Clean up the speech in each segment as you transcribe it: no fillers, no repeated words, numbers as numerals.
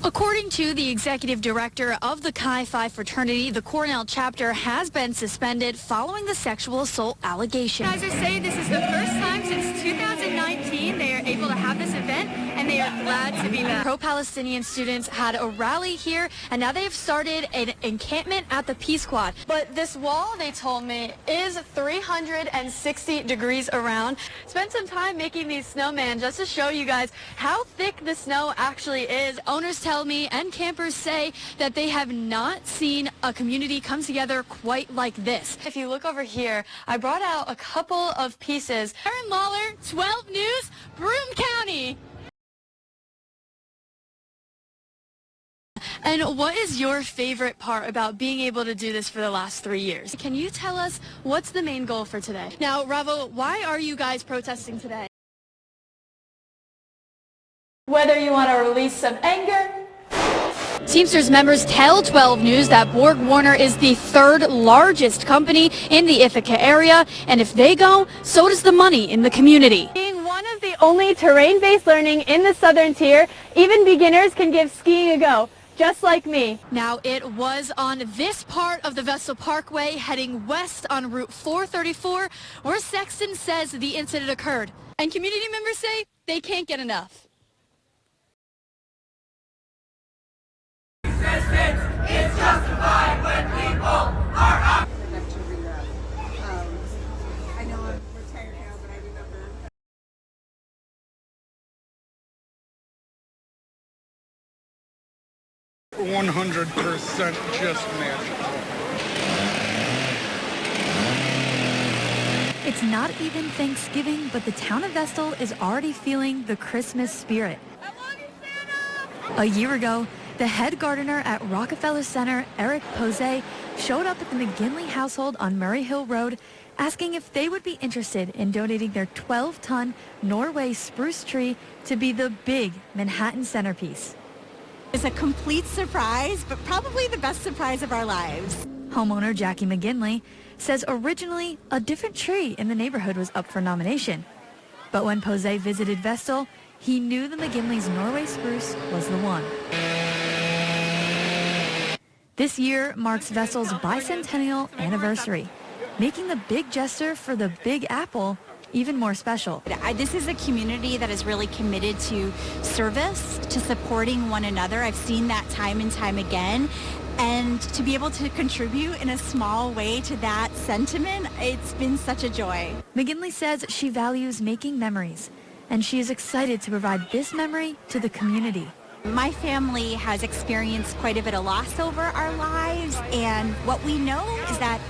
According to the executive director of the Chi Phi fraternity, the Cornell chapter has been suspended following the sexual assault allegation. Guys are saying this is the first time since 2019 they are able to have this event, and they are glad to be back. Pro-Palestinian students had a rally here, and now they have started an encampment at the Peace Quad. But this wall, they told me, is 360 degrees around. Spent some time making these snowmen just to show you guys how thick the snow actually is. Owners tell me and campers say that they have not seen a community come together quite like this. If you look over here, I brought out a couple of pieces. Erin Lawlor, 12 News, Broome County. And what is your favorite part about being able to do this for the last 3 years? Can you tell us what's the main goal for today? Now, Ravo, why are you guys protesting today? Whether you want to release some anger. Teamsters members tell 12 News that Borg Warner is the third largest company in the Ithaca area, and if they go, so does the money in the community. Being one of the only terrain-based learning in the southern tier, even beginners can give skiing a go, just like me. Now, it was on this part of the Vestal Parkway heading west on Route 434 where Sexton says the incident occurred, and community members say they can't get enough. It's justified when people are up. I know I'm retired now, but I remember. 100% just magical. It's not even Thanksgiving, but the town of Vestal is already feeling the Christmas spirit. A year ago, the head gardener at Rockefeller Center, Eric Posey, showed up at the McGinley household on Murray Hill Road asking if they would be interested in donating their 12-ton Norway spruce tree to be the big Manhattan centerpiece. It's a complete surprise, but probably the best surprise of our lives. Homeowner Jackie McGinley says originally a different tree in the neighborhood was up for nomination. But when Posey visited Vestal, he knew the McGinley's Norway spruce was the one. This year marks Vestal's bicentennial anniversary, making the big gesture for the Big Apple even more special. This is a community that is really committed to service, to supporting one another. I've seen that time and time again. And to be able to contribute in a small way to that sentiment, it's been such a joy. McGinley says she values making memories, and she is excited to provide this memory to the community. My family has experienced quite a bit of loss over our lives, and what we know is that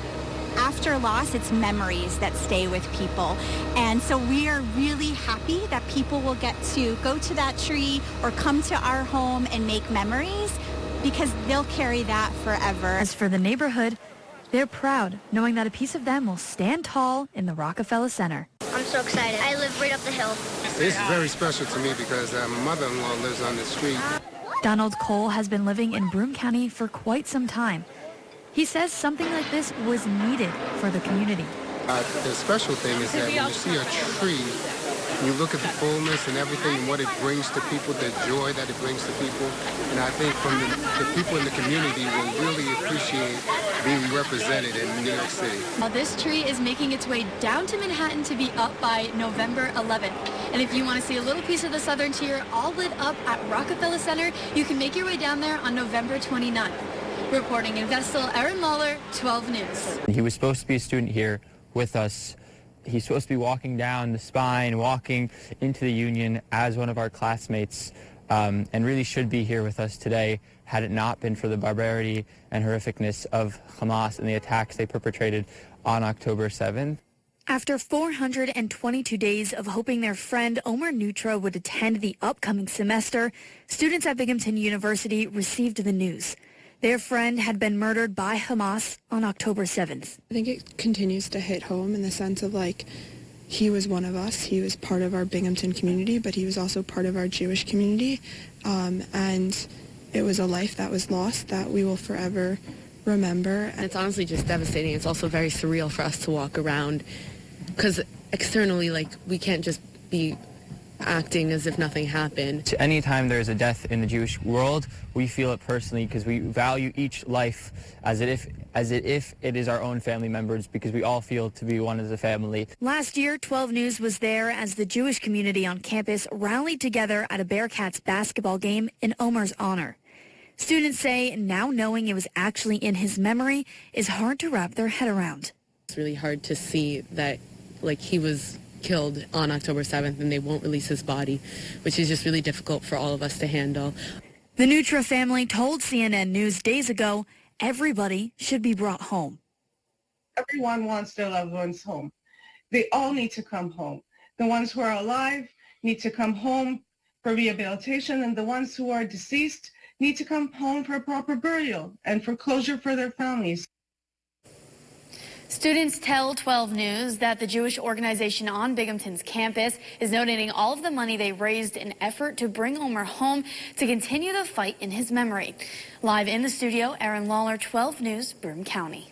after loss, it's memories that stay with people. And so we are really happy that people will get to go to that tree or come to our home and make memories, because they'll carry that forever. As for the neighborhood, they're proud knowing that a piece of them will stand tall in the Rockefeller Center. I'm so excited. I live right up the hill. It's very special to me because my mother-in-law lives on the street. Donald Cole has been living in Broome County for quite some time. He says something like this was needed for the community. The special thing is that when you see a tree, you look at the fullness and everything and what it brings to people, the joy that it brings to people. And I think from the people in the community will really appreciate being represented in New York City. Now, this tree is making its way down to Manhattan to be up by November 11th. And if you want to see a little piece of the southern tier all lit up at Rockefeller Center, you can make your way down there on November 29th. Reporting in Vestal, Erin Lawlor, 12 News. He was supposed to be a student here with us. He's supposed to be walking down the spine, walking into the Union as one of our classmates, and really should be here with us today had it not been for the barbarity and horrificness of Hamas and the attacks they perpetrated on October 7th. After 422 days of hoping their friend Omer Nutra would attend the upcoming semester, students at Binghamton University received the news. Their friend had been murdered by Hamas on October 7th. I think it continues to hit home in the sense of, like, he was one of us. He was part of our Binghamton community, but he was also part of our Jewish community. And it was a life that was lost that we will forever remember. And it's honestly just devastating. It's also very surreal for us to walk around because externally, like, we can't just be acting as if nothing happened. Anytime there's a death in the Jewish world, we feel it personally because we value each life as if it is our own family members, because we all feel to be one as a family. Last year, 12 News was there as the Jewish community on campus rallied together at a Bearcats basketball game in Omer's honor. Students say now knowing it was actually in his memory is hard to wrap their head around. It's really hard to see that, like, he was killed on October 7th and they won't release his body, which is just really difficult for all of us to handle. The Nutra family told CNN News days ago everybody should be brought home. Everyone wants their loved ones home. They all need to come home. The ones who are alive need to come home for rehabilitation, and the ones who are deceased need to come home for proper burial and for closure for their families. Students tell 12 News that the Jewish organization on Binghamton's campus is donating all of the money they raised in effort to bring Omer home to continue the fight in his memory. Live in the studio, Erin Lawlor, 12 News, Broome County.